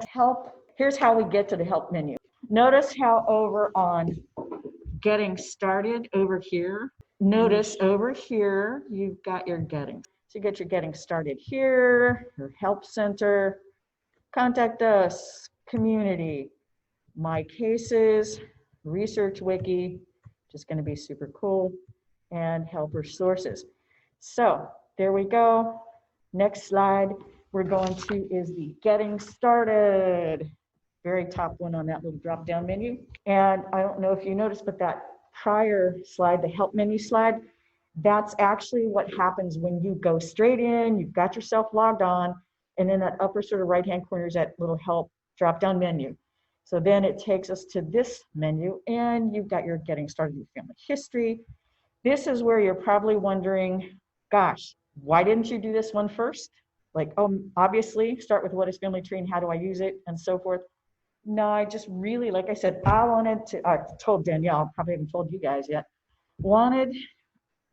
Help. Here's how we get to the help menu. Notice how over on getting started over here, notice over here, you've got your getting. So you get your getting started here, your help center, contact us, community, my cases, research wiki, which is going to be super cool, and helper sources. So there we go. Next slide we're going to is the getting started. Very top one on that little drop down menu. And I don't know if you noticed, but that prior slide, the help menu slide, that's actually what happens when you go straight in, you've got yourself logged on, and in that upper sort of right-hand corner is that little help drop-down menu. So then it takes us to this menu, and you've got your getting started with family history. This is where you're probably wondering, gosh, why didn't you do this one first? Like, oh, obviously, start with what is family tree and how do I use it and so forth. No, I just really, like I said, I told Danielle, probably haven't told you guys yet, wanted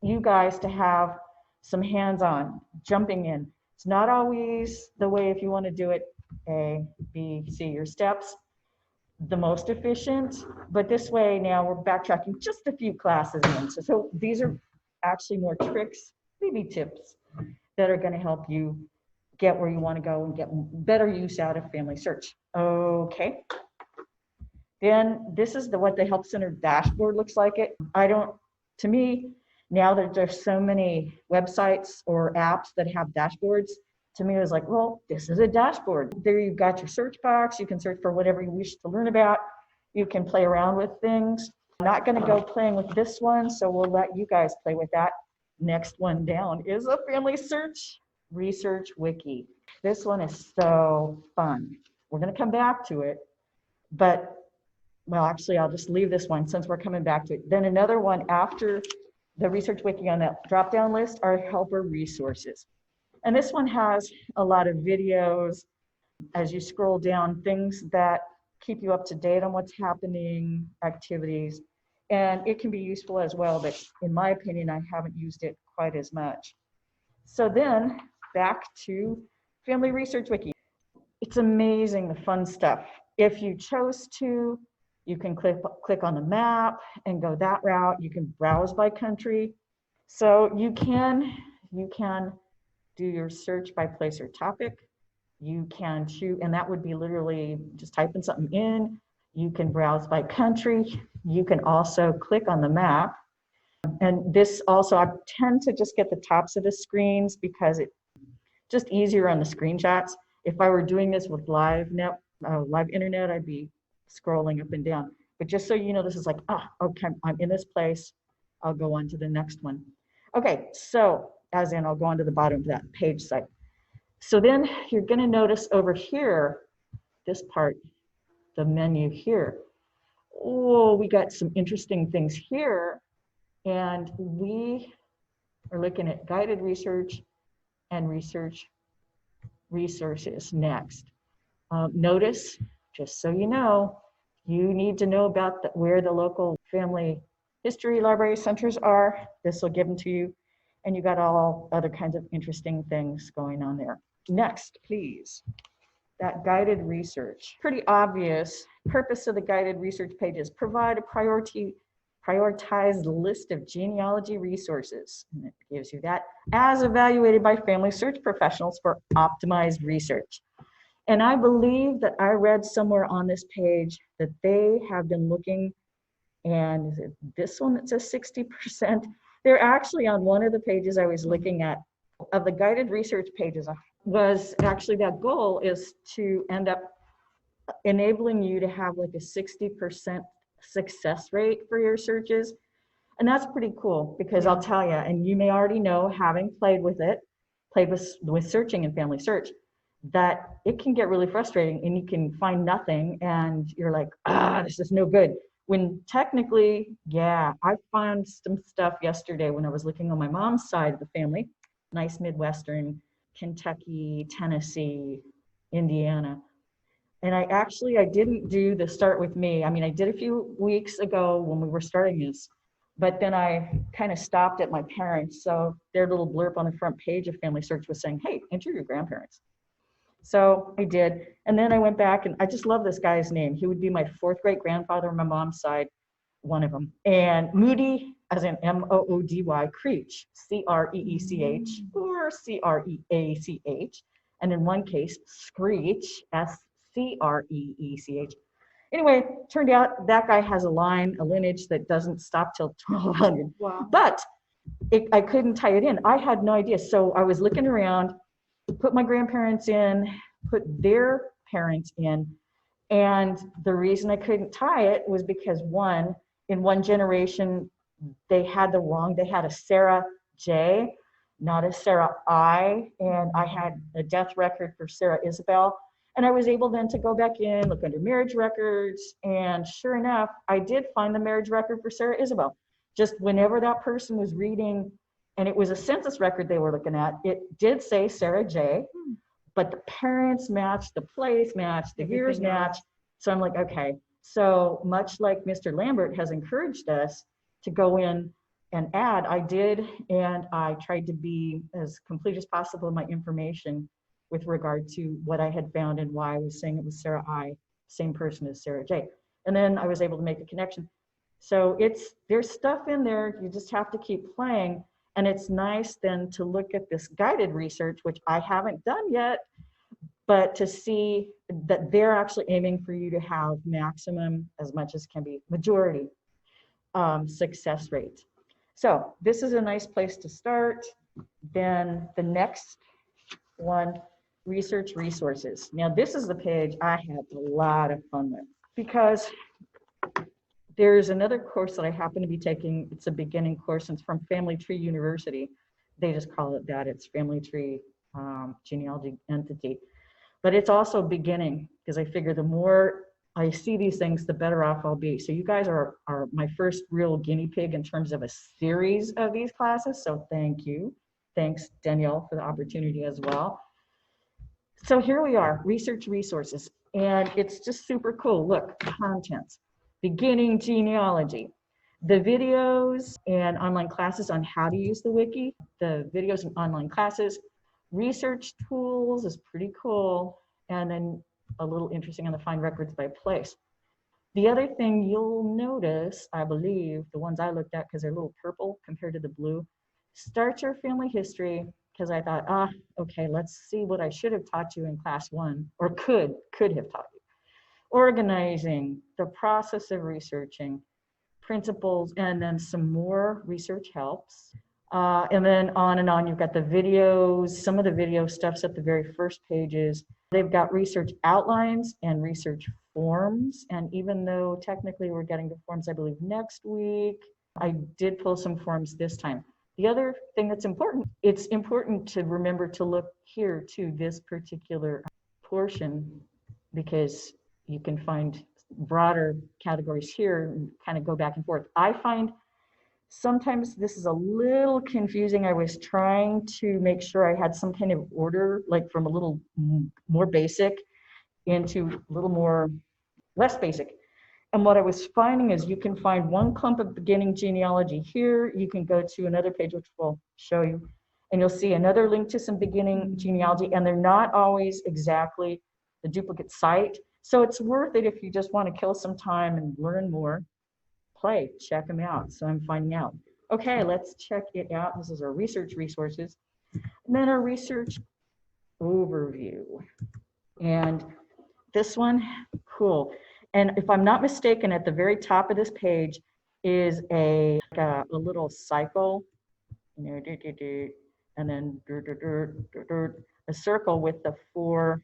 you guys to have some hands-on jumping in. It's not always the way if you want to do it A, B, C, your steps, the most efficient, but this way now we're backtracking just a few classes in. So these are actually more tricks, maybe tips that are going to help you get where you want to go and get better use out of FamilySearch. Okay. Then this is what the Help Center dashboard looks like. To me, now that there's so many websites or apps that have dashboards, to me it was like, well, this is a dashboard. There you've got your search box. You can search for whatever you wish to learn about. You can play around with things. I'm not going to go playing with this one, so we'll let you guys play with that. Next one down is a FamilySearch research wiki. This one is so fun. We're going to come back to it, but well, actually, I'll just leave this one since we're coming back to it. Then another one after the research wiki on that drop-down list are helper resources. And this one has a lot of videos as you scroll down, things that keep you up to date on what's happening, activities, and it can be useful as well, but in my opinion, I haven't used it quite as much. So then back to Family Research Wiki. It's amazing, the fun stuff. If you chose to, you can click on the map and go that route. You can browse by country. So you can do your search by place or topic. You can choose, and that would be literally just typing something in. You can browse by country. You can also click on the map. And this also, I tend to just get the tops of the screens because it's just easier on the screenshots. If I were doing this with live internet, I'd be scrolling up and down. But just so you know, this is like, okay, I'm in this place. I'll go on to the next one. Okay, so as in, I'll go on to the bottom of that page site. So then you're going to notice over here, this part, the menu here. Oh, we got some interesting things here. And we are looking at guided research and research resources next. Notice, just so you know, you need to know about where the local family history library centers are. This will give them to you. And you got all other kinds of interesting things going on there. Next, please. That guided research. Pretty obvious. Purpose of the guided research pages: provide a prioritized list of genealogy resources. And it gives you that as evaluated by FamilySearch professionals for optimized research. And I believe that I read somewhere on this page that they have been looking, and is it this one that says 60%? They're actually on one of the pages I was looking at of the guided research pages was actually that goal is to end up enabling you to have like a 60% success rate for your searches. And that's pretty cool because I'll tell you, and you may already know, having played with searching in FamilySearch, that it can get really frustrating and you can find nothing and you're like, this is no good. When technically, yeah, I found some stuff yesterday when I was looking on my mom's side of the family, nice Midwestern, Kentucky, Tennessee, Indiana. And I didn't do the start with me. I mean, I did a few weeks ago when we were starting this, but then I kind of stopped at my parents. So their little blurb on the front page of FamilySearch was saying, hey, enter your grandparents. So I did. And then I went back and I just love this guy's name. He would be my fourth great grandfather on my mom's side, one of them. And Moody, as in Moody, Creech, Creech, or Creach. And in one case, Screech, Screech. Anyway, turned out that guy has a lineage that doesn't stop till 1200. Wow. But I couldn't tie it in. I had no idea. So I was looking around, put my grandparents in, put their parents in. And the reason I couldn't tie it was because in one generation, they had a Sarah J, not a Sarah I, and I had a death record for Sarah Isabel. And I was able then to go back in, look under marriage records, and sure enough, I did find the marriage record for Sarah Isabel. Just whenever that person was reading, and it was a census record they were looking at, it did say Sarah J, but the parents matched, the place matched, the years matched. So I'm like, okay. So much like Mr. Lambert has encouraged us to go in and add, I did, and I tried to be as complete as possible in my information with regard to what I had found and why I was saying it was Sarah I, same person as Sarah J. And then I was able to make the connection. So there's stuff in there, you just have to keep playing. And it's nice then to look at this guided research, which I haven't done yet, but to see that they're actually aiming for you to have maximum, as much as can be, majority success rate. So this is a nice place to start. Then the next one, research resources. Now this is the page I had a lot of fun with, because there's another course that I happen to be taking. It's a beginning course, and it's from Family Tree University. They just call it that. It's Family Tree Genealogy Entity. But it's also beginning, because I figure the more I see these things, the better off I'll be. So you guys are my first real guinea pig in terms of a series of these classes. So thank you. Thanks, Danielle, for the opportunity as well. So here we are, research resources. And it's just super cool. Look, contents, beginning genealogy, the videos and online classes on how to use the wiki, the videos and online classes, research tools is pretty cool. And then a little interesting on the find records by place. The other thing you'll notice, I believe, the ones I looked at, because they're a little purple compared to the blue, start your family history, because I thought, okay, let's see what I should have taught you in class 1, or could have taught you. Organizing, the process of researching, principles, and then some more research helps. And then on and on, you've got the videos. Some of the video stuff's at the very first pages. They've got research outlines and research forms. And even though technically we're getting the forms, I believe, next week, I did pull some forms this time. The other thing that's important, it's important to remember to look here to this particular portion, because you can find broader categories here and kind of go back and forth. I find sometimes this is a little confusing. I was trying to make sure I had some kind of order, like from a little more basic into a little more less basic. And what I was finding is you can find one clump of beginning genealogy here. You can go to another page, which we'll show you, and you'll see another link to some beginning genealogy, and they're not always exactly the duplicate site. So it's worth it if you just want to kill some time and learn more. Check them out. So I'm finding out. Okay, let's check it out. This is our research resources. And then our research overview. And this one, cool. And if I'm not mistaken, at the very top of this page is a little cycle, and then a circle with the 4.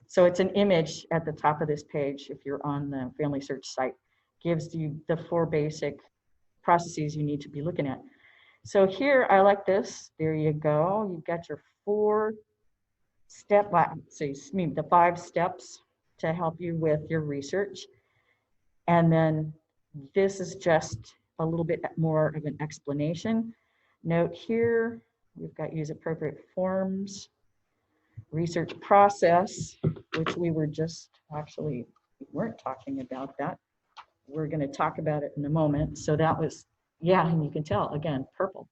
So it's an image at the top of this page if you're on the FamilySearch site. Gives you the 4 basic processes you need to be looking at. So here, I like this. There you go. You've got your 4-step, the 5 steps to help you with your research. And then this is just a little bit more of an explanation. Note here, we've got use appropriate forms, research process, which we were just we weren't talking about that. We're going to talk about it in a moment. So that was, yeah, and you can tell, again, purple.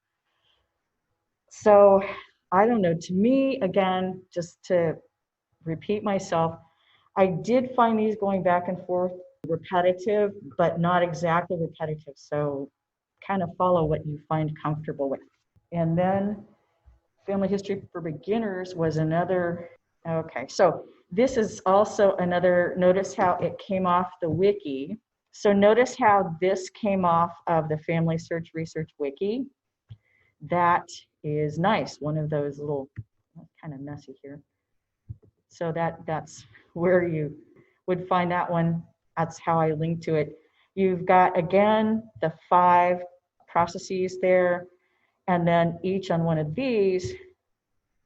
So I don't know, to me, again, just to repeat myself. I did find these going back and forth repetitive, but not exactly repetitive. So kind of follow what you find comfortable with. And then Family History for Beginners was another, okay. So this is also another, notice how it came off the wiki. So notice how this came off of the FamilySearch Research Wiki. That is nice. One of those little, kind of messy here. So that's where you would find that one. That's how I link to it. You've got, again, the 5 processes there. And then each on one of these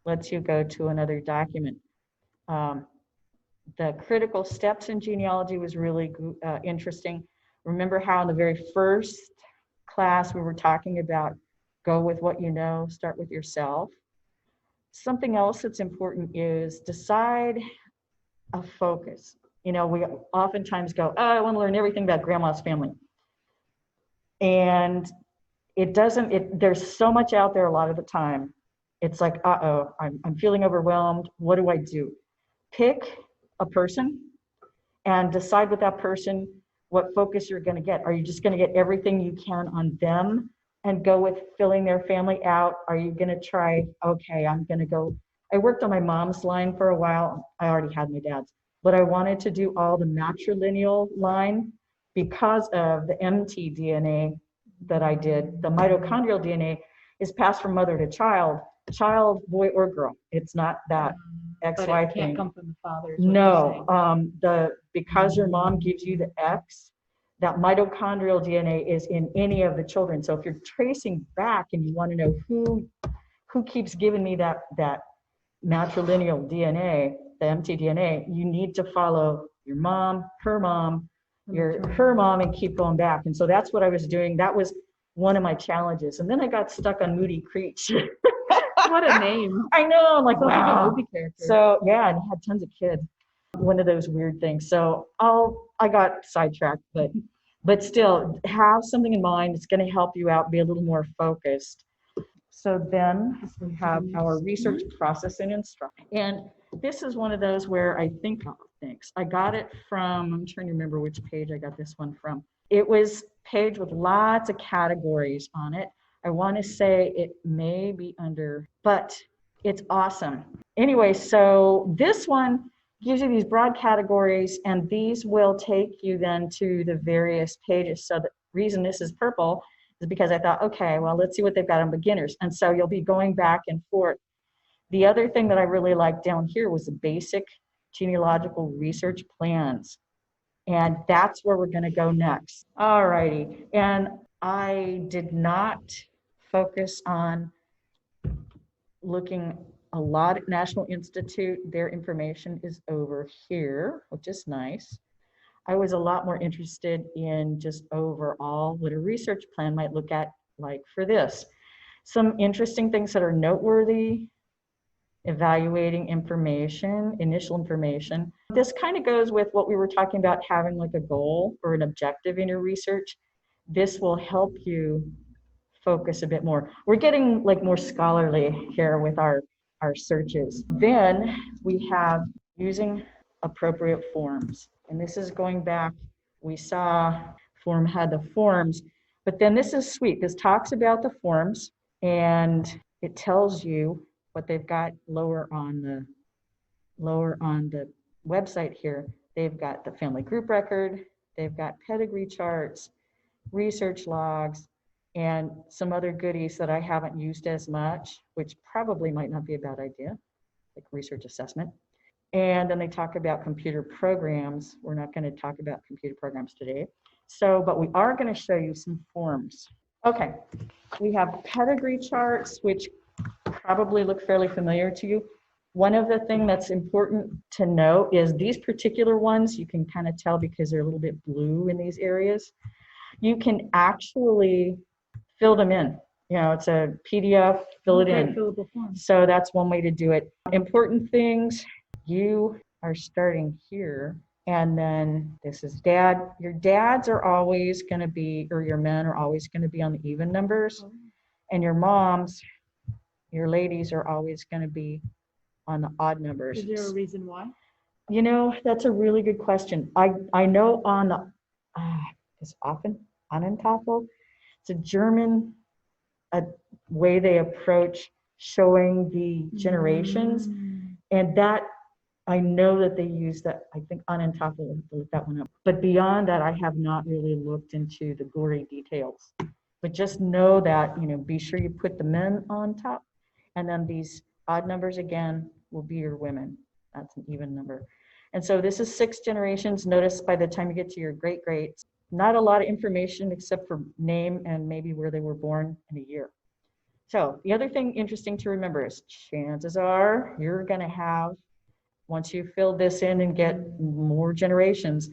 lets you go to another document. The critical steps in genealogy was really interesting. Remember how in the very first class we were talking about go with what you know, start with yourself. Something else that's important is decide a focus. You know, we oftentimes go, oh, I want to learn everything about grandma's family. And it doesn't, there's so much out there a lot of the time. It's like, uh-oh, I'm feeling overwhelmed. What do I do? Pick a person and decide with that person what focus you're going to get. Are you just going to get everything you can on them and go with filling their family out? Are you going to try, okay, I'm going to go. I worked on my mom's line for a while. I already had my dad's, but I wanted to do all the matrilineal line because of the mtDNA that I did. The mitochondrial DNA is passed from mother to child, boy or girl. It's not that XY but it thing. can't come from the father. No, because your mom gives you the X, that mitochondrial DNA is in any of the children. So if you're tracing back and you want to know who keeps giving me that matrilineal DNA, the mtDNA, you need to follow your mom, her mom, her mom, and keep going back. And so that's what I was doing. That was one of my challenges. And then I got stuck on Moody Creech. What a name. I know, I'm like, Sounds like an wow. Opie character. So yeah, and he had tons of kids. One of those weird things. So I got sidetracked, but still have something in mind. It's going to help you out, be a little more focused. So then we have our research processing instruction. And this is one of those where I think, thanks. I got it from, I'm trying to remember which page I got this one from. It was a page with lots of categories on it. I want to say it may be under, but it's awesome. Anyway, so this one gives you these broad categories, and these will take you then to the various pages. So the reason this is purple is because I thought, okay, well, let's see what they've got on beginners. And so you'll be going back and forth. The other thing that I really liked down here was the basic genealogical research plans. And that's where we're going to go next. All righty. And I did not focus on looking a lot at National Institute. Their information is over here, which is nice. I was a lot more interested in just overall what a research plan might look at like for this. Some interesting things that are noteworthy: evaluating information, initial information. This kind of goes with what we were talking about, having like a goal or an objective in your research. This will help you focus a bit more. We're getting like more scholarly here with our searches. Then we have using appropriate forms. And this is going back, we saw form had the forms, but then this is sweet. This talks about the forms and it tells you what they've got lower on the website here. They've got the family group record, they've got pedigree charts, research logs, and some other goodies that I haven't used as much, which probably might not be a bad idea, like research assessment. And then they talk about computer programs. We're not going to talk about computer programs today. So, but we are going to show you some forms. Okay, we have pedigree charts, which probably look fairly familiar to you. One of the things that's important to know is these particular ones, you can kind of tell because they're a little bit blue in these areas. You can actually fill them in. You know, it's a PDF, fill it in. Fillable form. So that's one way to do it. Important things, you are starting here. And then this is dad. Your dads are always going to be, or your men are always going to be on the even numbers. And your moms, your ladies are always going to be on the odd numbers. Is there a reason why? You know, that's a really good question. I know on the, it's often Anentafel, it's a German way they approach showing the generations. And that, I know that they use that, I think Anentafel, look that one up. But beyond that, I have not really looked into the gory details. But just know that, you know, be sure you put the men on top, and then these odd numbers again will be your women. That's an even number. And so this is 6 generations. Notice by the time you get to your great-greats, not a lot of information except for name and maybe where they were born in a year. So the other thing interesting to remember is chances are you're going to have, once you fill this in and get more generations,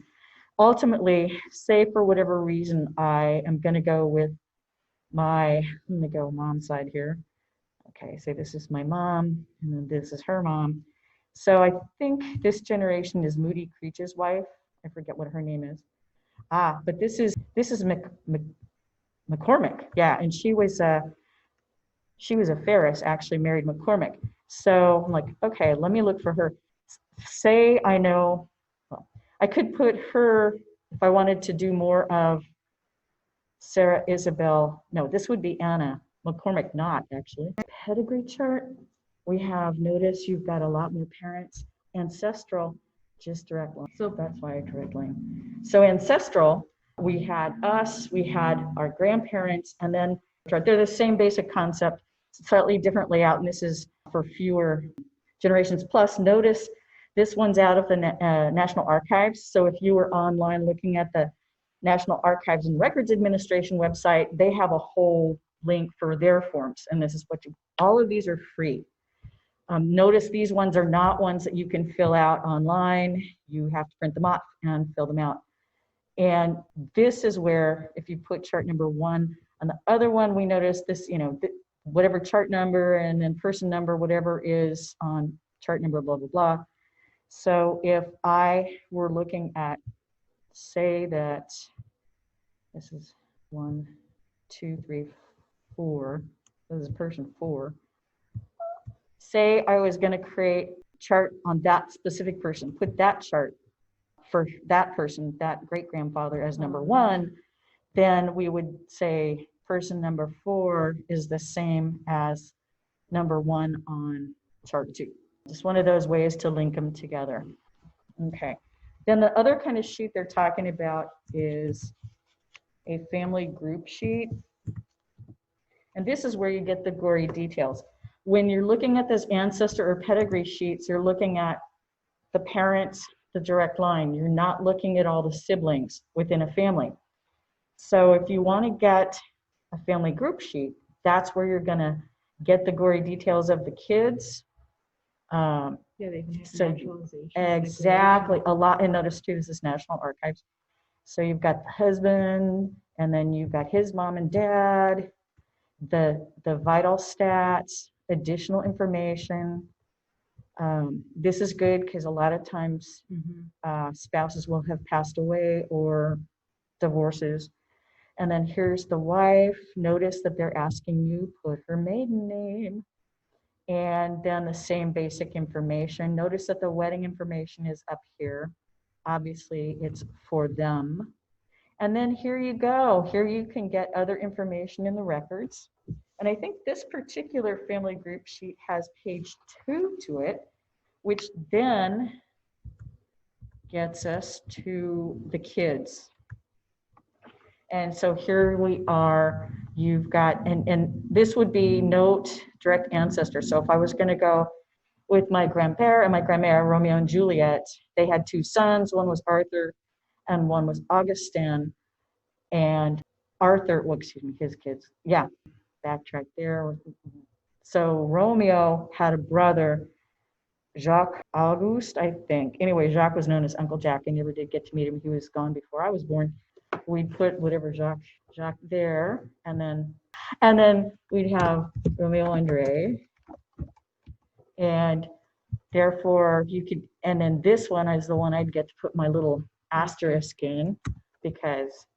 ultimately, say for whatever reason, I am going to go with I'm going to go mom side here. Okay, say this is my mom, and then this is her mom. So I think this generation is Moody Creech's wife. I forget what her name is. But this is McCormick. Yeah, and she was a Ferris, actually married McCormick. So I'm like, okay, let me look for her. Say I know, well, I could put her, if I wanted to do more of Sarah Isabel, no, this would be Anna McCormick, not actually. Pedigree chart, we have, notice you've got a lot more parents. Ancestral, just direct line. So that's why I direct line. So ancestral, we had us, we had our grandparents, and then they're the same basic concept, slightly different layout, and this is for fewer generations. Plus, notice this one's out of the National Archives. So if you were online looking at the National Archives and Records Administration website, they have a whole link for their forms. And this is what all of these are free. Notice these ones are not ones that you can fill out online. You have to print them off and fill them out. And this is where, if you put chart number 1 on the other one, we notice this, you know, whatever chart number and then person number, whatever is on chart number, blah, blah, blah. So if I were looking at, say that this is 1, 2, 3, 4, this is person 4. Say I was going to create a chart on that specific person, put that chart for that person, that great-grandfather as number 1, then we would say person number 4 is the same as number 1 on chart 2. Just one of those ways to link them together. Okay. Then the other kind of sheet they're talking about is a family group sheet. And this is where you get the gory details. When you're looking at this ancestor or pedigree sheets, you're looking at the parents, the direct line. You're not looking at all the siblings within a family. So if you want to get a family group sheet, that's where you're going to get the gory details of the kids. Yeah, they can have So naturalization. exactly, a lot. And notice too, this is National Archives. So you've got the husband, and then you've got his mom and dad, the vital stats, additional information. This is good because a lot of times spouses will have passed away or divorces. And then here's the wife. Notice that they're asking you put her maiden name. And then the same basic information. Notice that the wedding information is up here. Obviously, it's for them. And then here you go. Here you can get other information in the records. And I think this particular family group sheet has page 2 to it, which then gets us to the kids. And so here we are, you've got, and this would be note direct ancestor. So if I was gonna go with my grandpère and my grandmère, Romeo and Juliet, they had 2 sons, one was Arthur and one was Augustin. And Arthur, well, excuse me, his kids, yeah, backtrack there. So Romeo had a brother, Jacques Auguste, I think. Anyway, Jacques was known as Uncle Jack. I never did get to meet him. He was gone before I was born. We'd put whatever Jacques there, and then we'd have Romeo Andre, and therefore you could, and then this one is the one I'd get to put my little asterisk in because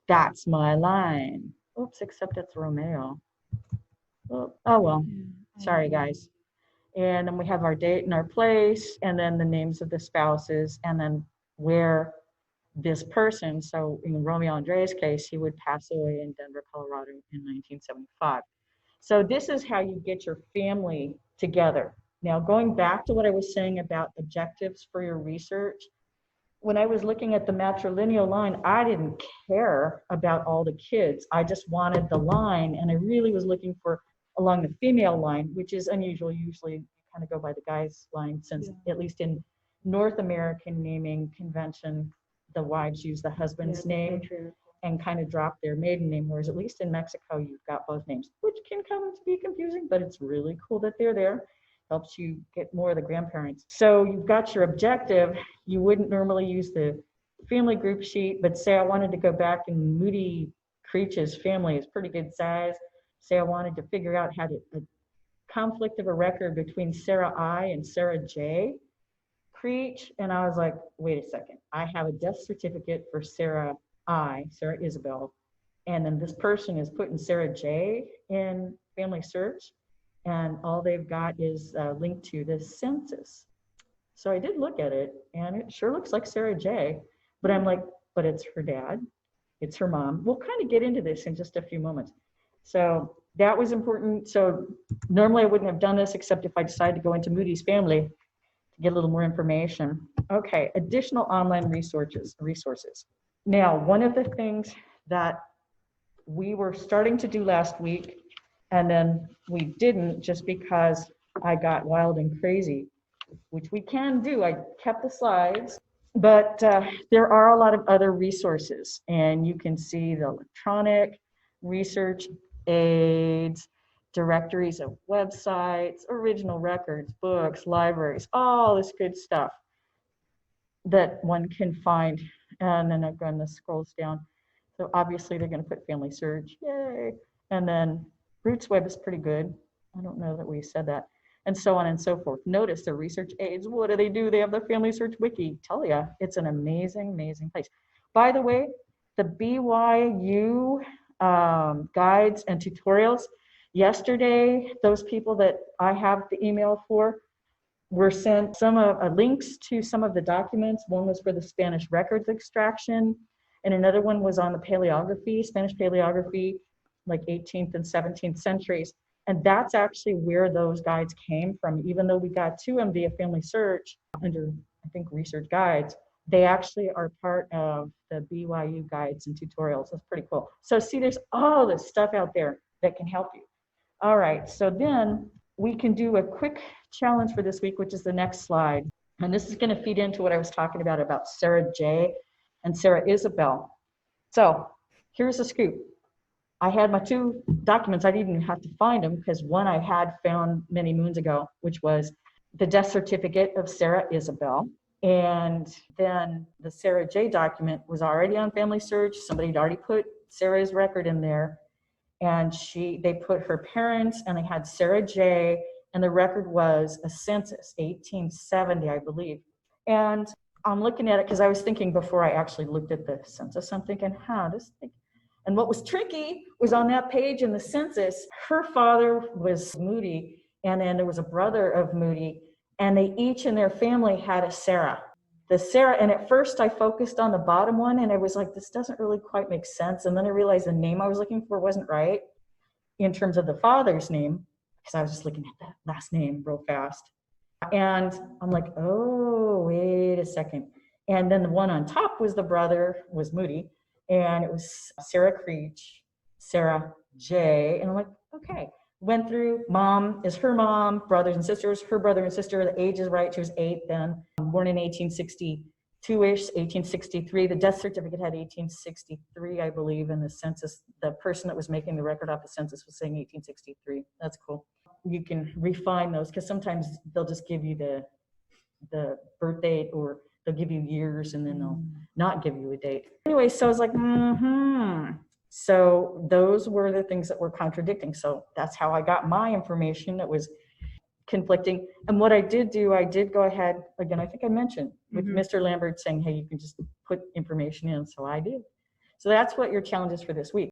that's my line. Oops, except it's Romeo. Oh well, sorry guys. And then we have our date and our place, and then the names of the spouses, and then where this person, so in Romeo Andre's case, he would pass away in Denver, Colorado in 1975. So this is how you get your family together. Now, going back to what I was saying about objectives for your research, when I was looking at the matrilineal line, I didn't care about all the kids. I just wanted the line, and I really was looking for along the female line, which is unusual. Usually you kind of go by the guy's line, since at least in North American naming convention, the wives use the husband's name and kind of drop their maiden name, whereas at least in Mexico, you've got both names, which can come to be confusing, but it's really cool that they're there. Helps you get more of the grandparents. So you've got your objective. You wouldn't normally use the family group sheet, but say I wanted to go back, and Moody Creech's family is pretty good size. Say I wanted to figure out how to, a conflict of a record between Sarah I and Sarah J. Creech, and I was like, wait a second, I have a death certificate for Sarah I, Sarah Isabel, and then this person is putting Sarah J in FamilySearch, and all they've got is a link to the census. So I did look at it, and it sure looks like Sarah J, but I'm like, but it's her dad, it's her mom. We'll kind of get into this in just a few moments. So that was important. So normally I wouldn't have done this except if I decided to go into Moody's family to get a little more information. Okay, additional online resources. Now, one of the things that we were starting to do last week, and then we didn't just because I got wild and crazy, which we can do. I kept the slides, but there are a lot of other resources, and you can see the electronic research aids, directories of websites, original records, books, libraries, all this good stuff that one can find. And then I'm going to scroll down. So obviously they're going to put FamilySearch, yay. And then RootsWeb is pretty good. I don't know that we said that. And so on and so forth. Notice the research aids. What do? They have the FamilySearch Wiki. Tell ya, it's an amazing, amazing place. By the way, the BYU guides and tutorials, yesterday, those people that I have the email for were sent some links to some of the documents. One was for the Spanish records extraction, and another one was on the paleography, Spanish paleography, like 18th and 17th centuries. And that's actually where those guides came from. Even though we got to them via FamilySearch under, I think, research guides, they actually are part of the BYU guides and tutorials. That's pretty cool. So see, there's all this stuff out there that can help you. All right, so then we can do a quick challenge for this week, which is the next slide. And this is going to feed into what I was talking about Sarah J and Sarah Isabel. So here's the scoop. I had my two documents. I didn't even have to find them because one I had found many moons ago, which was the death certificate of Sarah Isabel. And then the Sarah J document was already on FamilySearch. Somebody had already put Sarah's record in there. And they put her parents, and they had Sarah J, and the record was a census, 1870, I believe. And I'm looking at it because I was thinking before I actually looked at the census, I'm thinking, this thing. And what was tricky was on that page in the census, her father was Moody, and then there was a brother of Moody, and they each in their family had a Sarah. The Sarah, and at first I focused on the bottom one, and I was like, this doesn't really quite make sense. And then I realized the name I was looking for wasn't right in terms of the father's name, because I was just looking at the last name real fast. And I'm like, oh, wait a second. And then the one on top was the brother, was Moody, and it was Sarah Creech, Sarah J. And I'm like, okay. Went through, mom is her mom, brothers and sisters, her brother and sister, the age is right, she was 8 then, born in 1862-ish, 1863. The death certificate had 1863, I believe, and the census, the person that was making the record off the census was saying 1863. That's cool. You can refine those because sometimes they'll just give you the birth date, or they'll give you years and then they'll not give you a date. Anyway, so I was like, So those were the things that were contradicting. So that's how I got my information that was conflicting. And what I did do, I did go ahead, again, I think I mentioned with Mr. Lambert saying, hey, you can just put information in. So I did. So that's what your challenge is for this week.